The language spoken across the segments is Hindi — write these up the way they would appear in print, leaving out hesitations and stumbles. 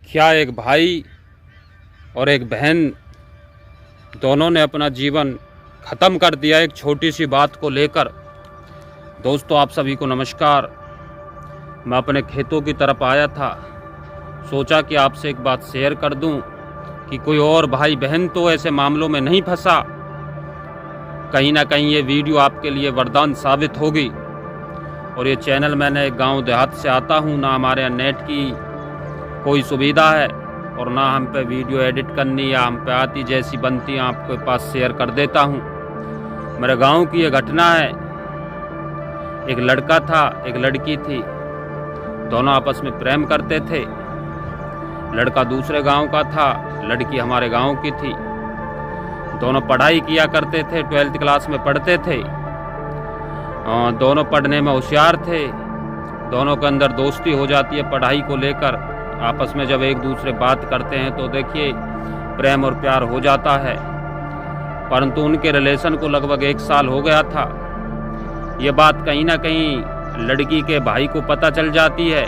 क्या एक भाई और एक बहन दोनों ने अपना जीवन ख़त्म कर दिया एक छोटी सी बात को लेकर। दोस्तों, आप सभी को नमस्कार। मैं अपने खेतों की तरफ आया था, सोचा कि आपसे एक बात शेयर कर दूं कि कोई और भाई बहन तो ऐसे मामलों में नहीं फंसा। कहीं ना कहीं ये वीडियो आपके लिए वरदान साबित होगी। और ये चैनल, मैंने एक गांव देहात से आता हूं, ना हमारे यहाँ नेट की कोई सुविधा है और ना हम पे वीडियो एडिट करनी या हम पे आती जैसी बनती आपके पास शेयर कर देता हूं। मेरे गांव की ये घटना है। एक लड़का था, एक लड़की थी, दोनों आपस में प्रेम करते थे। लड़का दूसरे गांव का था, लड़की हमारे गांव की थी। दोनों पढ़ाई किया करते थे, 12th क्लास में पढ़ते थे। दोनों पढ़ने में होशियार थे। दोनों के अंदर दोस्ती हो जाती है पढ़ाई को लेकर। आपस में जब एक दूसरे बात करते हैं तो देखिए प्रेम और प्यार हो जाता है। परंतु उनके रिलेशन को लगभग 1 साल हो गया था। ये बात कहीं ना कहीं लड़की के भाई को पता चल जाती है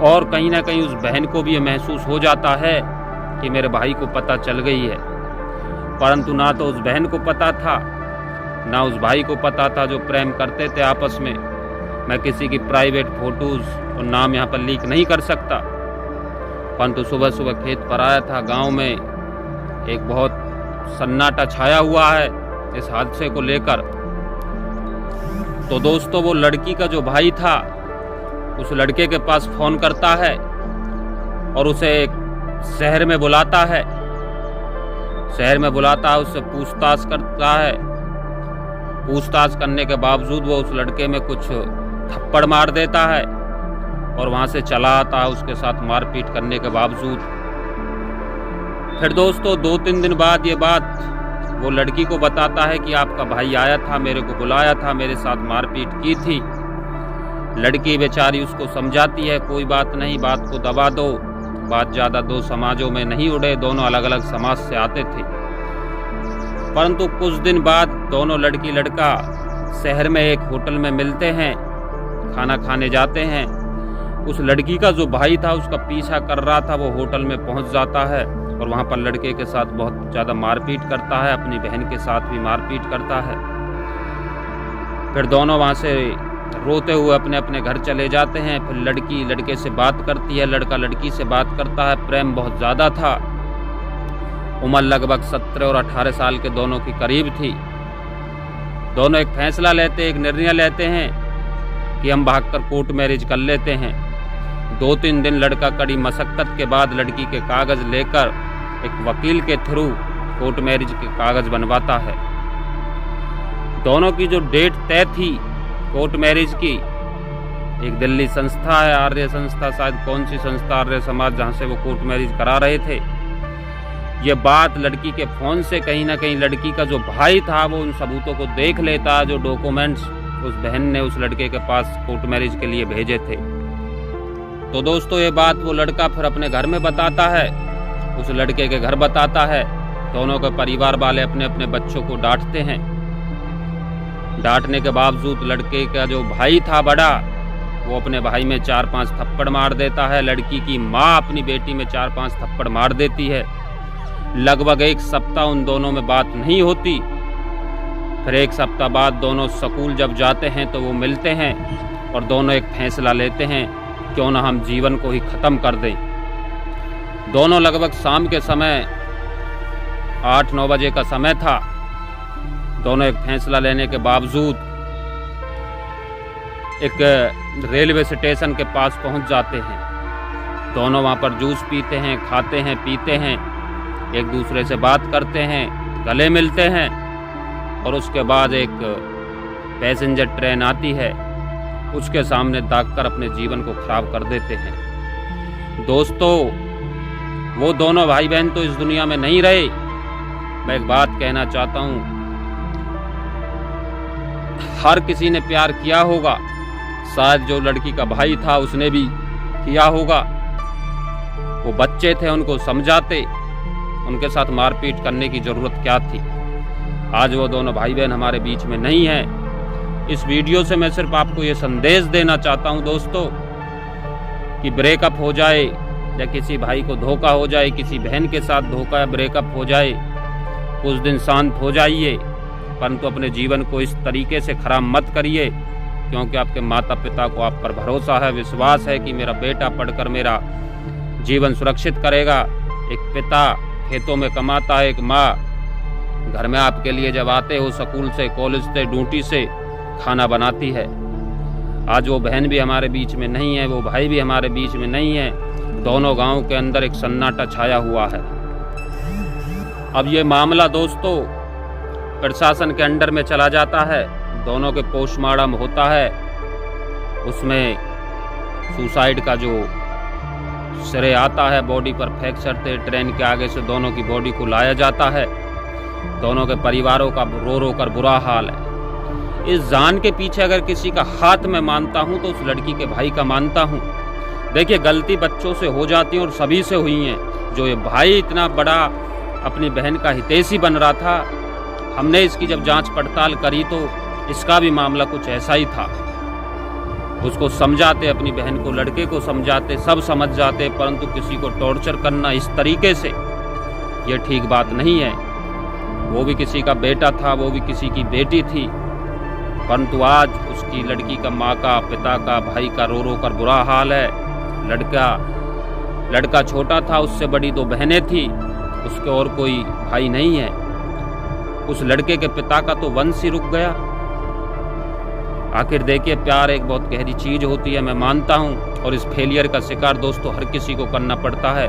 और कहीं ना कहीं उस बहन को भी ये महसूस हो जाता है कि मेरे भाई को पता चल गई है। परंतु ना तो उस बहन को पता था, ना उस भाई को पता था जो प्रेम करते थे आपस में। मैं किसी की प्राइवेट फोटोज़ और नाम यहाँ पर लीक नहीं कर सकता। परंतु सुबह सुबह खेत पर आया था, गांव में एक बहुत सन्नाटा छाया हुआ है इस हादसे को लेकर। तो दोस्तों, वो लड़की का जो भाई था उस लड़के के पास फ़ोन करता है और उसे शहर में बुलाता है। शहर में बुलाता है, उससे पूछताछ करता है। पूछताछ करने के बावजूद वो उस लड़के में कुछ थप्पड़ मार देता है और वहाँ से चला आता है उसके साथ मारपीट करने के बावजूद। फिर दोस्तों 2-3 दिन बाद ये बात वो लड़की को बताता है कि आपका भाई आया था, मेरे को बुलाया था, मेरे साथ मारपीट की थी। लड़की बेचारी उसको समझाती है, कोई बात नहीं, बात को दबा दो, बात ज़्यादा 2 समाजों में नहीं उड़े। दोनों अलग अलग समाज से आते थे। परंतु कुछ दिन बाद दोनों लड़की लड़का शहर में एक होटल में मिलते हैं, खाना खाने जाते हैं। उस लड़की का जो भाई था उसका पीछा कर रहा था, वो होटल में पहुंच जाता है और वहां पर लड़के के साथ बहुत ज़्यादा मारपीट करता है, अपनी बहन के साथ भी मारपीट करता है। फिर दोनों वहां से रोते हुए अपने अपने घर चले जाते हैं। फिर लड़की लड़के से बात करती है, लड़का लड़की से बात करता है। प्रेम बहुत ज़्यादा था। उम्र लगभग 17 और 18 साल के दोनों की करीब थी। दोनों एक फैसला लेते, एक निर्णय लेते हैं कि हम भागकर कोर्ट मैरिज कर लेते हैं। 2-3 दिन लड़का कड़ी मशक्कत के बाद लड़की के कागज़ लेकर एक वकील के थ्रू कोर्ट मैरिज के कागज़ बनवाता है। दोनों की जो डेट तय थी कोर्ट मैरिज की, एक दिल्ली संस्था है, आर्य संस्था, शायद कौन सी संस्था, आर्य समाज, जहाँ से वो कोर्ट मैरिज करा रहे थे। ये बात लड़की के फ़ोन से कहीं ना कहीं लड़की का जो भाई था वो उन सबूतों को देख लेता, जो डॉक्यूमेंट्स उस बहन ने उस लड़के के पास कोर्ट मैरिज के लिए भेजे थे। तो दोस्तों, ये बात वो लड़का फिर अपने घर में बताता है, उस लड़के के घर बताता है। दोनों के परिवार वाले अपने अपने बच्चों को डांटते हैं। डांटने के बावजूद लड़के का जो भाई था बड़ा, वो अपने भाई में 4-5 थप्पड़ मार देता है। लड़की की माँ अपनी बेटी में 4-5 थप्पड़ मार देती है। लगभग 1 सप्ताह उन दोनों में बात नहीं होती। फिर 1 सप्ताह बाद दोनों स्कूल जब जाते हैं तो वो मिलते हैं और दोनों एक फैसला लेते हैं, क्यों ना हम जीवन को ही ख़त्म कर दें। दोनों लगभग शाम के समय 8-9 बजे का समय था। दोनों एक फैसला लेने के बावजूद एक रेलवे स्टेशन के पास पहुंच जाते हैं। दोनों वहां पर जूस पीते हैं, खाते हैं, पीते हैं, एक दूसरे से बात करते हैं, गले मिलते हैं और उसके बाद एक पैसेंजर ट्रेन आती है, उसके सामने दागकर अपने जीवन को खराब कर देते हैं। दोस्तों, वो दोनों भाई बहन तो इस दुनिया में नहीं रहे। मैं एक बात कहना चाहता हूँ, हर किसी ने प्यार किया होगा, शायद जो लड़की का भाई था उसने भी किया होगा। वो बच्चे थे, उनको समझाते, उनके साथ मारपीट करने की ज़रूरत क्या थी। आज वो दोनों भाई बहन हमारे बीच में नहीं हैं। इस वीडियो से मैं सिर्फ आपको ये संदेश देना चाहता हूँ दोस्तों कि ब्रेकअप हो जाए, या किसी भाई को धोखा हो जाए, किसी बहन के साथ धोखा या ब्रेकअप हो जाए, कुछ दिन शांत हो जाइए, परंतु अपने जीवन को इस तरीके से खराब मत करिए, क्योंकि आपके माता पिता को आप पर भरोसा है, विश्वास है कि मेरा बेटा पढ़कर मेरा जीवन सुरक्षित करेगा। एक पिता खेतों में कमाता है, एक माँ घर में आपके लिए जब आते हो स्कूल से, कॉलेज से, ड्यूटी से खाना बनाती है। आज वो बहन भी हमारे बीच में नहीं है, वो भाई भी हमारे बीच में नहीं है। दोनों गांव के अंदर एक सन्नाटा छाया हुआ है। अब ये मामला दोस्तों प्रशासन के अंडर में चला जाता है, दोनों के पोस्टमार्टम होता है, उसमें सुसाइड का जो श्रेय आता है, बॉडी पर फ्रैक्चर थे, ट्रेन के आगे से दोनों की बॉडी को लाया जाता है। दोनों के परिवारों का रो रो कर बुरा हाल है। इस जान के पीछे अगर किसी का हाथ मैं मानता हूं तो उस लड़की के भाई का मानता हूं। देखिए, गलती बच्चों से हो जाती है और सभी से हुई है। जो ये भाई इतना बड़ा अपनी बहन का हितैषी बन रहा था, हमने इसकी जब जांच पड़ताल करी तो इसका भी मामला कुछ ऐसा ही था। उसको समझाते, अपनी बहन को, लड़के को समझाते, सब समझ जाते, परंतु किसी को टॉर्चर करना इस तरीके से ये ठीक बात नहीं है। वो भी किसी का बेटा था, वो भी किसी की बेटी थी, परंतु आज उसकी लड़की का, माँ का, पिता का, भाई का रो रो कर बुरा हाल है। लड़का छोटा था, उससे बड़ी 2 बहनें थी, उसके और कोई भाई नहीं है। उस लड़के के पिता का तो वंश ही रुक गया। आखिर देखिए, प्यार एक बहुत गहरी चीज होती है, मैं मानता हूँ, और इस फेलियर का शिकार दोस्तों हर किसी को करना पड़ता है।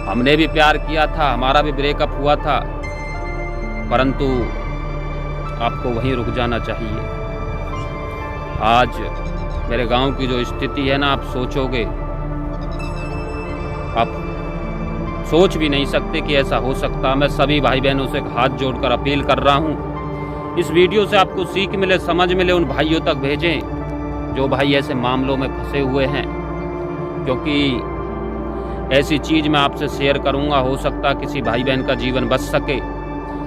हमने भी प्यार किया था, हमारा भी ब्रेकअप हुआ था, परंतु आपको वहीं रुक जाना चाहिए। आज मेरे गांव की जो स्थिति है ना, आप सोचोगे, आप सोच भी नहीं सकते कि ऐसा हो सकता। मैं सभी भाई बहनों से हाथ जोड़कर अपील कर रहा हूं, इस वीडियो से आपको सीख मिले, समझ मिले, उन भाइयों तक भेजें जो भाई ऐसे मामलों में फंसे हुए हैं, क्योंकि ऐसी चीज मैं आपसे शेयर करूंगा, हो सकता किसी भाई बहन का जीवन बच सके।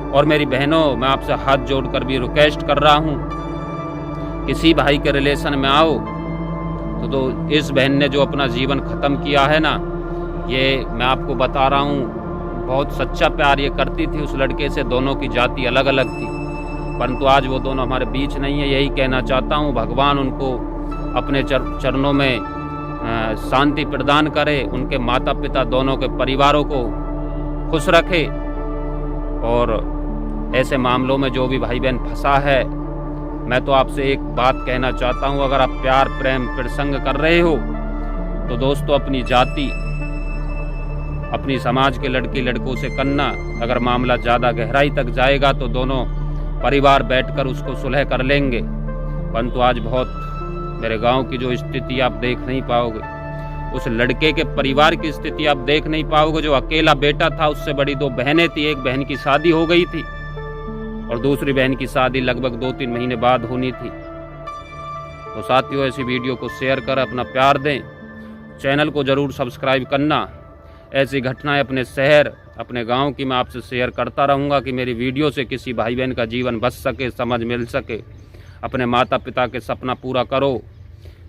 और मेरी बहनों, मैं आपसे हाथ जोड़कर भी रिक्वेस्ट कर रहा हूं, किसी भाई के रिलेशन में आओ तो इस बहन ने जो अपना जीवन ख़त्म किया है ना, ये मैं आपको बता रहा हूं, बहुत सच्चा प्यार ये करती थी उस लड़के से। दोनों की जाति अलग अलग थी, परंतु आज वो दोनों हमारे बीच नहीं है। यही कहना चाहता हूं, भगवान उनको अपने चरणों में शांति प्रदान करे, उनके माता पिता दोनों के परिवारों को खुश रखे। और ऐसे मामलों में जो भी भाई बहन फंसा है, मैं तो आपसे एक बात कहना चाहता हूं, अगर आप प्यार, प्रेम, प्रसंग कर रहे हो तो दोस्तों अपनी जाति, अपनी समाज के लड़की लड़कों से करना। अगर मामला ज़्यादा गहराई तक जाएगा तो दोनों परिवार बैठकर उसको सुलह कर लेंगे, परंतु आज बहुत मेरे गांव की जो स्थिति आप देख नहीं पाओगे, उस लड़के के परिवार की स्थिति आप देख नहीं पाओगे। जो अकेला बेटा था, उससे बड़ी 2 बहनें थी, एक बहन की शादी हो गई थी और दूसरी बहन की शादी लगभग 2-3 महीने बाद होनी थी। तो साथियों, ऐसी वीडियो को शेयर कर अपना प्यार दें, चैनल को जरूर सब्सक्राइब करना। ऐसी घटनाएं अपने शहर, अपने गांव की मैं आपसे शेयर करता रहूंगा कि मेरी वीडियो से किसी भाई बहन का जीवन बच सके, समझ मिल सके। अपने माता पिता के सपना पूरा करो।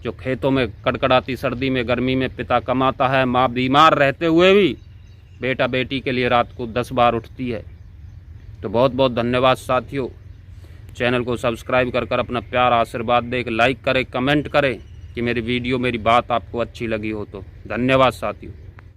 जो खेतों में कड़कड़ाती सर्दी में, गर्मी में पिता कमाता है, माँ बीमार रहते हुए भी बेटा बेटी के लिए रात को 10 बार उठती है। तो बहुत बहुत धन्यवाद साथियों। चैनल को सब्सक्राइब कर अपना प्यार, आशीर्वाद दे, लाइक करें, कमेंट करें कि मेरी वीडियो, मेरी बात आपको अच्छी लगी हो तो। धन्यवाद साथियों।